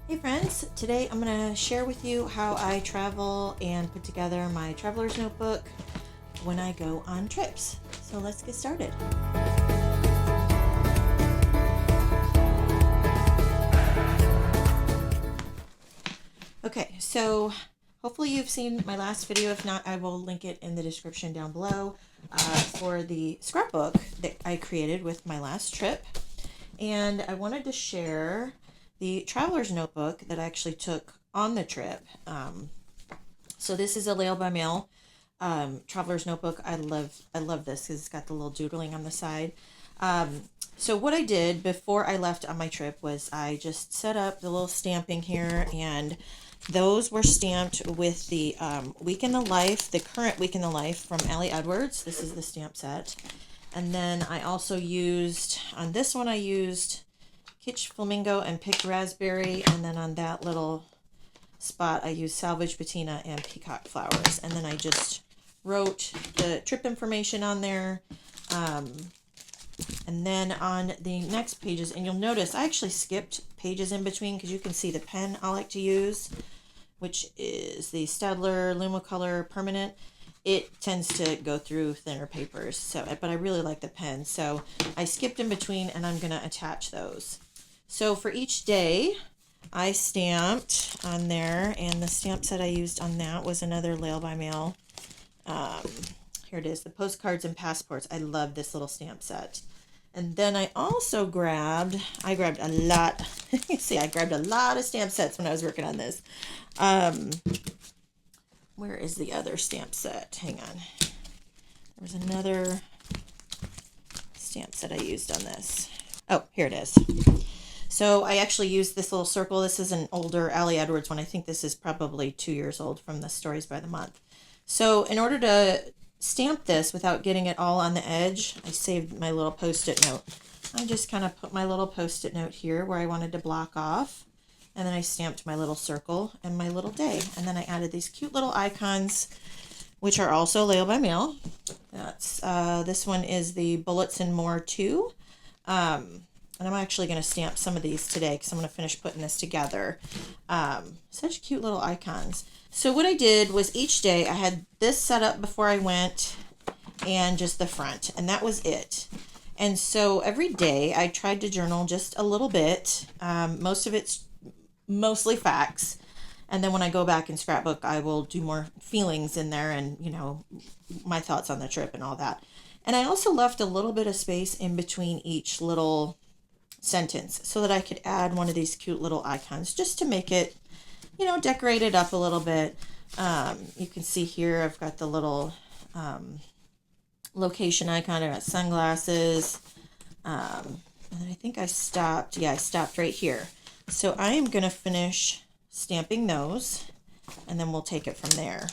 Hey friends, today I'm going to share with you how I travel and put together my traveler's notebook when I go on trips. So let's get started. Okay, so hopefully you've seen my last video. If not, I will link it in the description down below for the scrapbook that I created with my last trip. And I wanted to share the traveler's notebook that I actually took on the trip. So this is a Lail by Mail traveler's notebook. I love this because it's got the little doodling on the side. So what I did before I left on my trip was I just set up the little stamping here, and those were stamped with the week in the life, the current week in the life from Allie Edwards. This is the stamp set. And then I also used, on this one I used Kitsch Flamingo and Picked Raspberry, and then on that little spot I used Salvage Patina and Peacock Flowers. And then I just wrote the trip information on there. And then on the next pages, and you'll notice I actually skipped pages in between because you can see the pen I like to use, which is the Staedtler Lumocolor Permanent. It tends to go through thinner papers, but I really like the pen, so I skipped in between, and I'm going to attach those. So for each day, I stamped on there, and the stamp set I used on that was another Lail by Mail. Here it is, the postcards and passports. I love this little stamp set. And then I also grabbed a lot. You see, I grabbed a lot of stamp sets when I was working on this. Where is the other stamp set? Hang on. There was another stamp set I used on this. Oh, here it is. So I actually used this little circle. This is an older Allie Edwards one. I think this is probably 2 years old from the Stories by the Month. So in order to stamp this without getting it all on the edge, I saved my little post-it note. I just kind of put my little post-it note here where I wanted to block off. And then I stamped my little circle and my little day. And then I added these cute little icons, which are also Lail by Mail. That's this one is the Bullets and More 2. And I'm actually going to stamp some of these today because I'm going to finish putting this together. Such cute little icons. So what I did was each day I had this set up before I went and just the front. And that was it. And so every day I tried to journal just a little bit. Most of it's mostly facts, and then when I go back in scrapbook I will do more feelings in there and my thoughts on the trip and all that. And I also left a little bit of space in between each little sentence so that I could add one of these cute little icons just to make it decorate it up a little bit. You can see here I've got the little location icon. I got sunglasses, and then I think I stopped right here. So I am going to finish stamping those, and then we'll take it from there.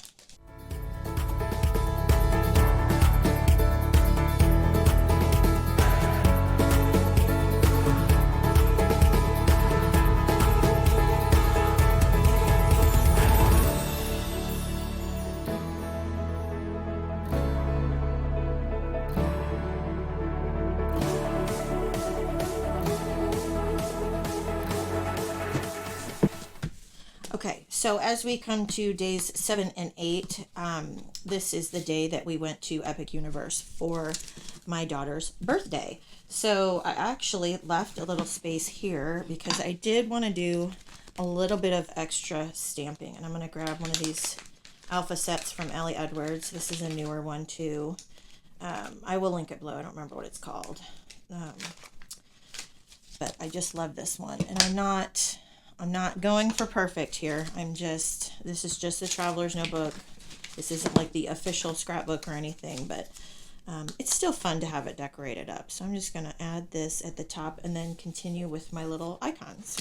Okay, so as we come to days 7 and 8, this is the day that we went to Epic Universe for my daughter's birthday. So I actually left a little space here because I did want to do a little bit of extra stamping. And I'm going to grab one of these alpha sets from Allie Edwards. This is a newer one too. I will link it below. I don't remember what it's called. But I just love this one. And I'm not going for perfect here. This is just the traveler's notebook. This isn't like the official scrapbook or anything, but it's still fun to have it decorated up. So I'm just going to add this at the top and then continue with my little icons.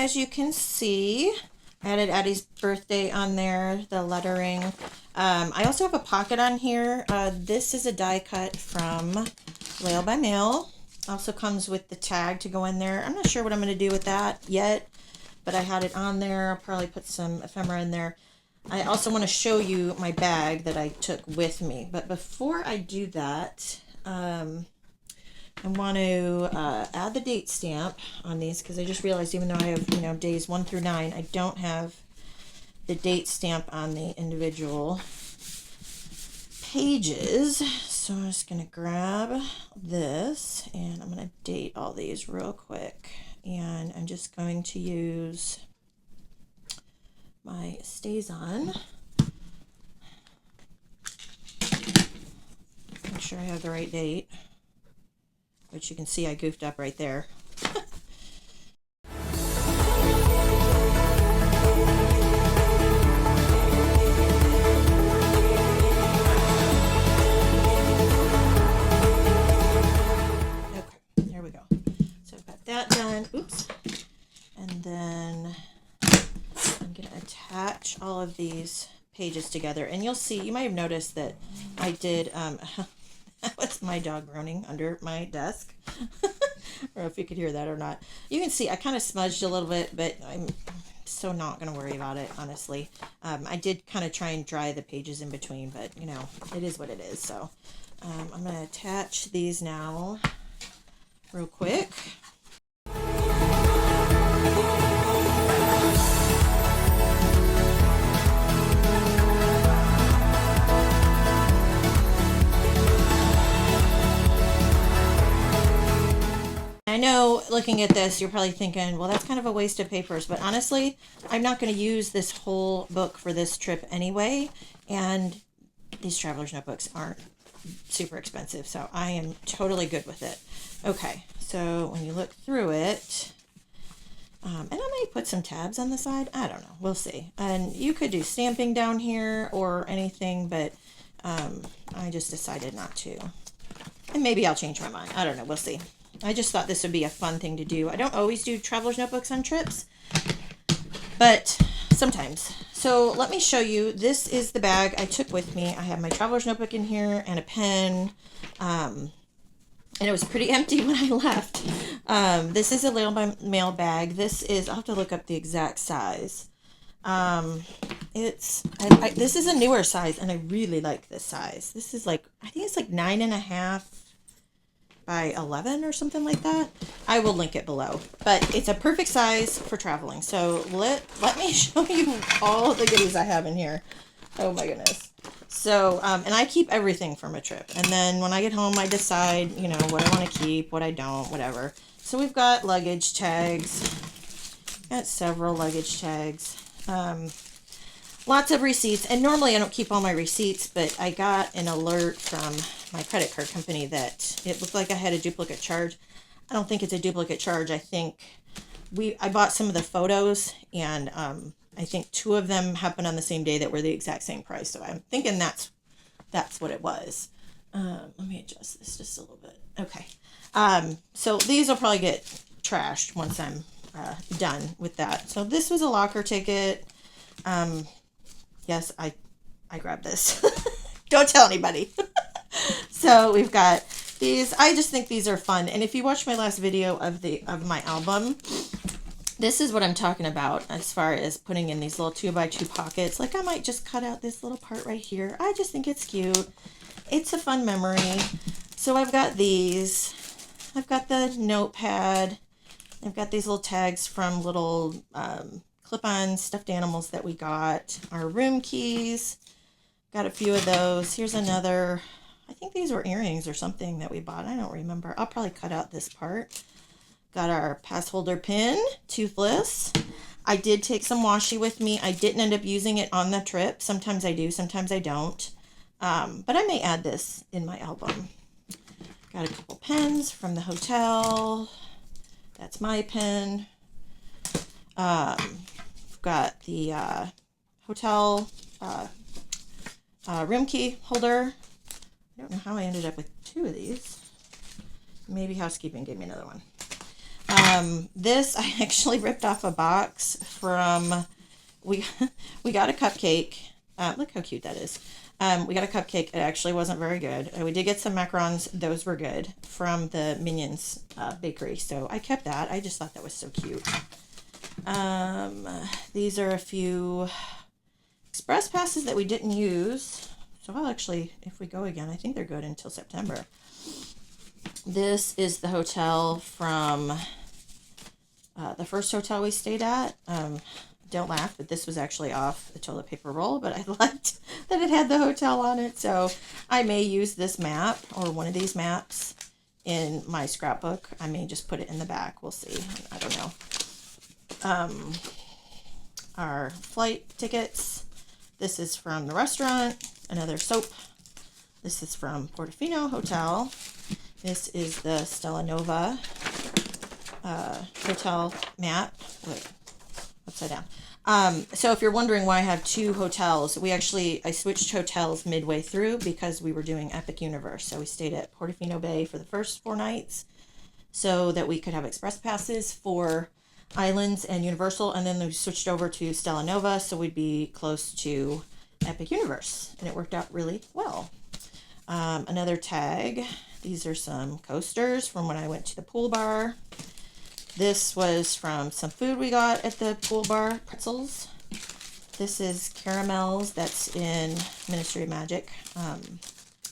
as you can see, I added Addie's birthday on there, the lettering. I also have a pocket on here. This is a die cut from Lail by Mail. Also comes with the tag to go in there. I'm not sure what I'm going to do with that yet, but I had it on there. I'll probably put some ephemera in there. I also want to show you my bag that I took with me. But before I do that, I want to add the date stamp on these, because I just realized even though I have, you know, days 1 through 9, I don't have the date stamp on the individual pages. So I'm just going to grab this and I'm going to date all these real quick. And I'm just going to use my StazOn. Make sure I have the right date, which you can see I goofed up right there. Okay, there we go. So I've got that done. Oops. And then I'm going to attach all of these pages together. And you'll see, you might have noticed that I did, that was my dog groaning under my desk. I don't know if you could hear that or not. You can see I kind of smudged a little bit, but I'm so not going to worry about it, honestly. I did kind of try and dry the pages in between, but, you know, it is what it is. So I'm going to attach these now real quick. I know looking at this, you're probably thinking, well, that's kind of a waste of papers, but honestly, I'm not going to use this whole book for this trip anyway, and these traveler's notebooks aren't super expensive, so I am totally good with it. Okay, so when you look through it, and I might put some tabs on the side, I don't know, we'll see. And you could do stamping down here or anything, but I just decided not to. And maybe I'll change my mind, I don't know, we'll see. I just thought this would be a fun thing to do. I don't always do traveler's notebooks on trips, but sometimes. So let me show you. This is the bag I took with me. I have my traveler's notebook in here and a pen. And it was pretty empty when I left. This is a Lail by Mail bag. This is, I'll have to look up the exact size. This is a newer size and I really like this size. This is like, I think it's like 9.5 by 11 or something like that. I will link it below, but it's a perfect size for traveling. So let me show you all the goodies I have in here. Oh my goodness. So, and I keep everything from a trip. And then when I get home, I decide, you know, what I want to keep, what I don't, whatever. So we've got luggage tags. Got several luggage tags. Lots of receipts. And normally I don't keep all my receipts, but I got an alert from my credit card company that it looked like I had a duplicate charge. I don't think it's a duplicate charge. I think I bought some of the photos, and I think 2 of them happened on the same day that were the exact same price. So I'm thinking that's what it was. Let me adjust this just a little bit. Okay. So these will probably get trashed once I'm done with that. So this was a locker ticket. Yes, I grabbed this. Don't tell anybody. So we've got these. I just think these are fun. And if you watched my last video of my album, this is what I'm talking about as far as putting in these little 2x2 pockets. Like I might just cut out this little part right here. I just think it's cute. It's a fun memory. So I've got these. I've got the notepad. I've got these little tags from little clip-on stuffed animals that we got. Our room keys. Got a few of those. Here's another. I think these were earrings or something that we bought. I don't remember. I'll probably cut out this part. Got our pass holder pin, toothless. I did take some washi with me. I didn't end up using it on the trip. Sometimes I do, sometimes I don't. But I may add this in my album. Got a couple pens from the hotel. That's my pen. Got the hotel room key holder. I don't know how I ended up with 2 of these. Maybe housekeeping gave me another one. This, I actually ripped off a box from, we got a cupcake. Look how cute that is. We got a cupcake. It actually wasn't very good. We did get some macarons. Those were good from the Minions bakery. So I kept that. I just thought that was so cute. These are a few express passes that we didn't use. So I'll actually, if we go again, I think they're good until September. This is the hotel from the first hotel we stayed at. Don't laugh, but this was actually off the toilet paper roll, but I liked that it had the hotel on it. So I may use this map or one of these maps in my scrapbook. I may just put it in the back. We'll see. I don't know. Our flight tickets. This is from the restaurant. Another soap. This is from Portofino Hotel. This is the Stella Nova hotel map. Wait, upside down. So if you're wondering why I have two hotels, I switched hotels midway through because we were doing Epic Universe. So we stayed at Portofino Bay for the first 4 nights so that we could have express passes for Islands and Universal, and then we switched over to Stella Nova so we'd be close to Epic Universe, and it worked out really well. Another tag. These are some coasters from when I went to the pool bar. This was from some food we got at the pool bar, pretzels. This is caramels that's in Ministry of Magic.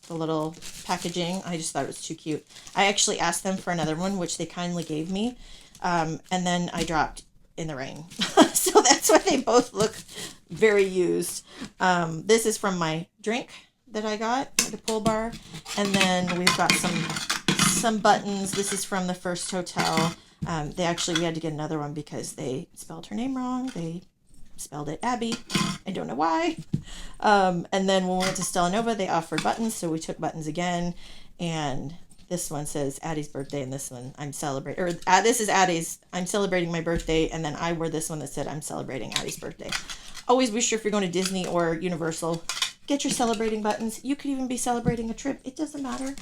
The little packaging, I just thought it was too cute. I actually asked them for another one, which they kindly gave me. And then I dropped in the rain. So that's why they both look very used. This is from my drink that I got at the pool bar. And then we've got some buttons. This is from the first hotel. We had to get another one because they spelled her name wrong. They spelled it Abby. I don't know why. And then when we went to Stella Nova, they offered buttons. So we took buttons again. And this one says Addie's birthday, and this one I'm celebrating, or this is Addie's, I'm celebrating my birthday, and then I wore this one that said I'm celebrating Addie's birthday. Always be sure if you're going to Disney or Universal, get your celebrating buttons. You could even be celebrating a trip. It doesn't matter.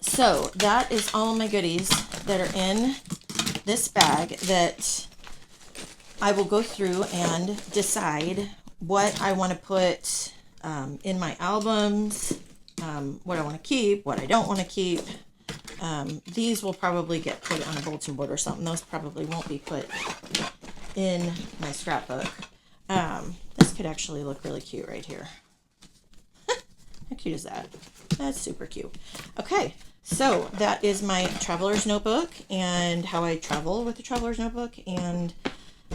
So that is all of my goodies that are in this bag that I will go through and decide what I want to put in my albums. What I want to keep, what I don't want to keep. These will probably get put on a bulletin board or something. Those probably won't be put in my scrapbook. This could actually look really cute right here. How cute is that? That's super cute. Okay, so that is my traveler's notebook and how I travel with the traveler's notebook and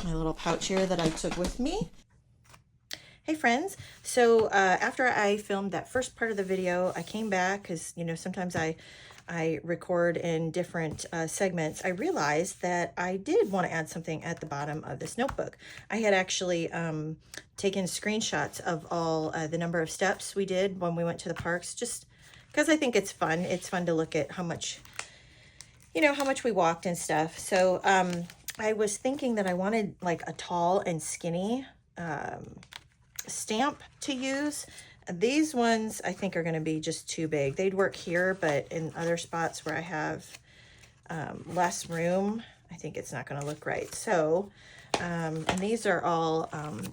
my little pouch here that I took with me. Hey friends, so after I filmed that first part of the video, I came back because, you know, sometimes I record in different segments. I realized that I did want to add something at the bottom of this notebook. I had actually taken screenshots of all the number of steps we did when we went to the parks, just because I think it's fun. It's fun to look at how much, you know, how much we walked and stuff. So I was thinking that I wanted like a tall and skinny stamp to use. These ones I think are going to be just too big. They'd work here, but in other spots where I have less room, I think it's not going to look right. So, and these are all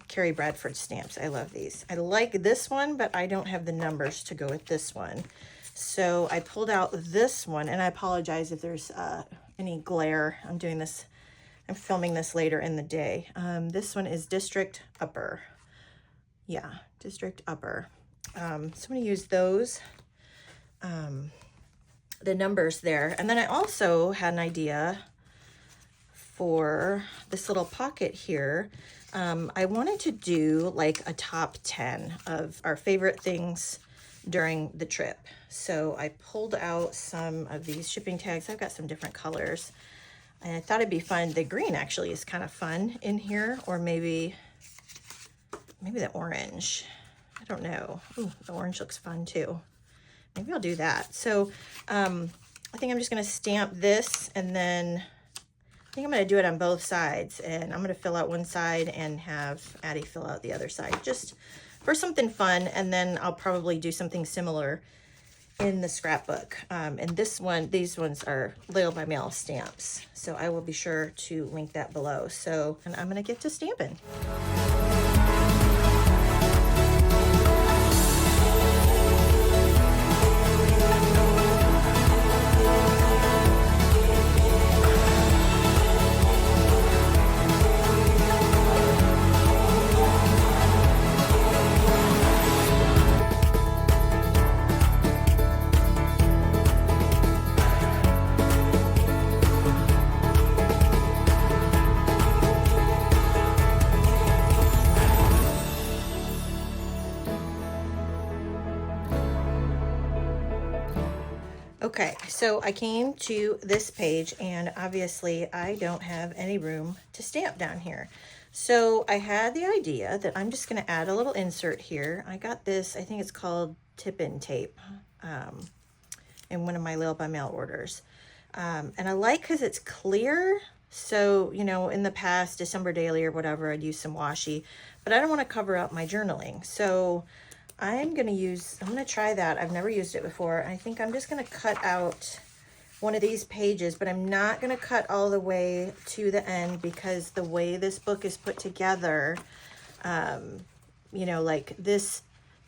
Carrie Bradford stamps. I love these. I like this one, but I don't have the numbers to go with this one. So I pulled out this one, and I apologize if there's any glare. I'm filming this later in the day. This one is District Upper. Yeah, District Upper. So I'm going to use those, the numbers there. And then I also had an idea for this little pocket here. I wanted to do like a top 10 of our favorite things during the trip. So I pulled out some of these shipping tags. I've got some different colors. And I thought it'd be fun. The green actually is kind of fun in here, or maybe the orange. I don't know. Ooh, the orange looks fun too. Maybe I'll do that. So I think I'm just going to stamp this, and then I think I'm going to do it on both sides, and I'm going to fill out one side and have Addie fill out the other side, just for something fun. And then I'll probably do something similar in the scrapbook. And these ones are Little by Mail stamps. So I will be sure to link that below. So, and I'm gonna get to stamping. Okay, so I came to this page and obviously I don't have any room to stamp down here. So I had the idea that I'm just going to add a little insert here. I got this, I think it's called tip-in tape in one of my Little by Mail orders. And I like because it's clear. So, you know, in the past, December daily or whatever, I'd use some washi, but I don't want to cover up my journaling. So I'm going to try that. I've never used it before. I think I'm just going to cut out one of these pages, but I'm not going to cut all the way to the end because the way this book is put together, you know, like this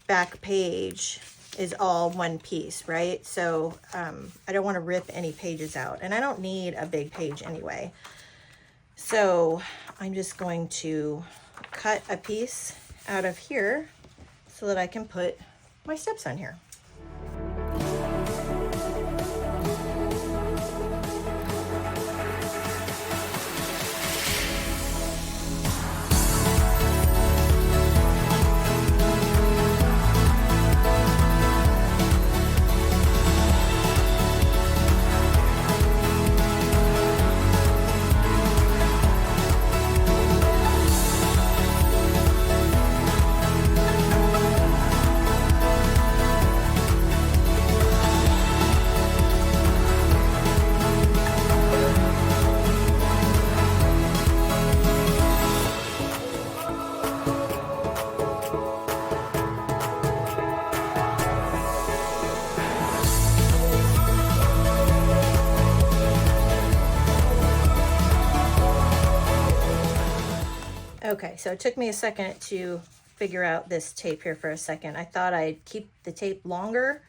back page is all one piece, right? So I don't want to rip any pages out, and I don't need a big page anyway. So I'm just going to cut a piece out of here so that I can put my steps on here. Okay, so it took me a second to figure out this tape here for a second. I thought I'd keep the tape longer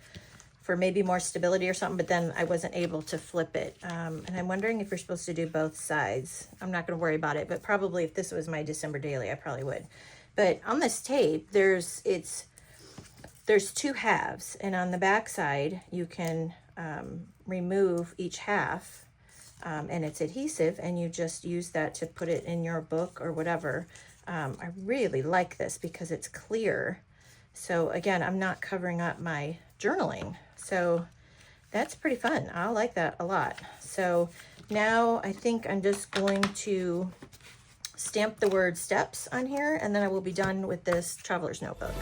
for maybe more stability or something, but then I wasn't able to flip it. And I'm wondering if you're supposed to do both sides. I'm not going to worry about it, but probably if this was my December daily, I probably would. But on this tape, there's two halves, and on the back side, you can remove each half. And it's adhesive, and you just use that to put it in your book or whatever. I really like this because it's clear. So again, I'm not covering up my journaling. So that's pretty fun. I like that a lot. So now I think I'm just going to stamp the word steps on here, and then I will be done with this traveler's notebook.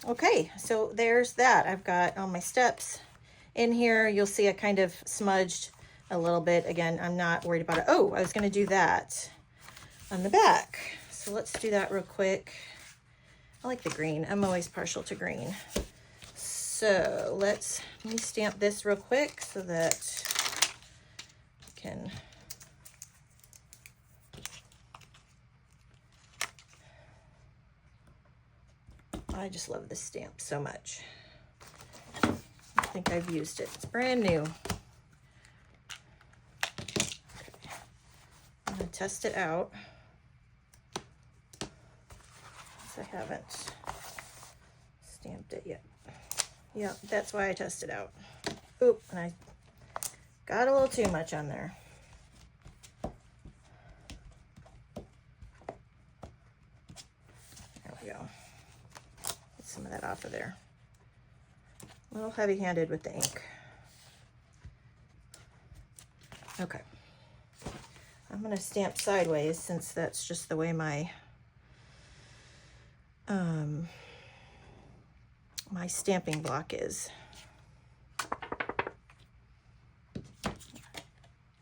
Okay, so there's that. I've got all my steps in here. You'll see I kind of smudged a little bit. Again, I'm not worried about it. Oh, I was going to do that on the back. So let's do that real quick. I like the green. I'm always partial to green. So let me stamp this real quick so that I can I just love this stamp so much. I think I've used it. It's brand new. Okay. I'm going to test it out. I haven't stamped it yet. Yeah, that's why I tested out. Oop, and I got a little too much on there. There we go. Get some of that off of there. A little heavy-handed with the ink. Okay. I'm going to stamp sideways since that's just the way my my stamping block is.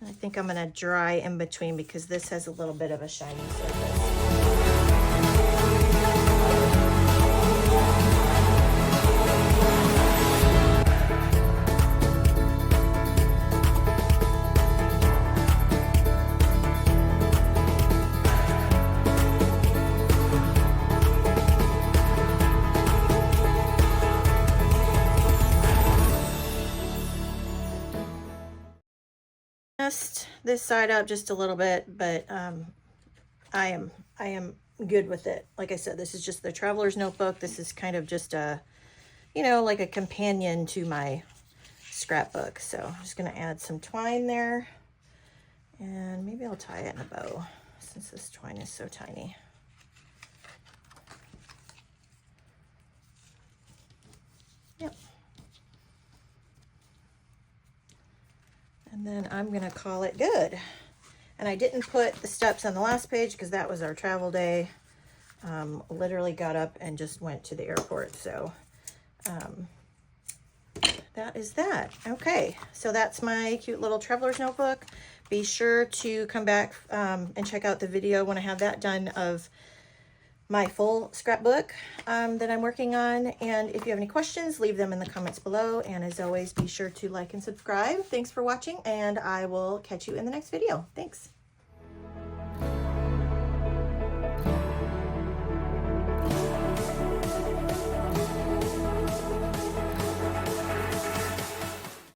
And I think I'm going to dry in between because this has a little bit of a shiny surface. This side up just a little bit, but I am good with it. Like I said, this is just the traveler's notebook. This is kind of just a, you know, like a companion to my scrapbook. So I'm just going to add some twine there, and maybe I'll tie it in a bow since this twine is so tiny. Yep. And then I'm going to call it good. And I didn't put the steps on the last page because that was our travel day. Literally got up and just went to the airport. So that is that. Okay, so that's my cute little traveler's notebook. Be sure to come back and check out the video when I have that done of my full scrapbook that I'm working on. And if you have any questions, leave them in the comments below. And as always, be sure to like and subscribe. Thanks for watching, and I will catch you in the next video. Thanks.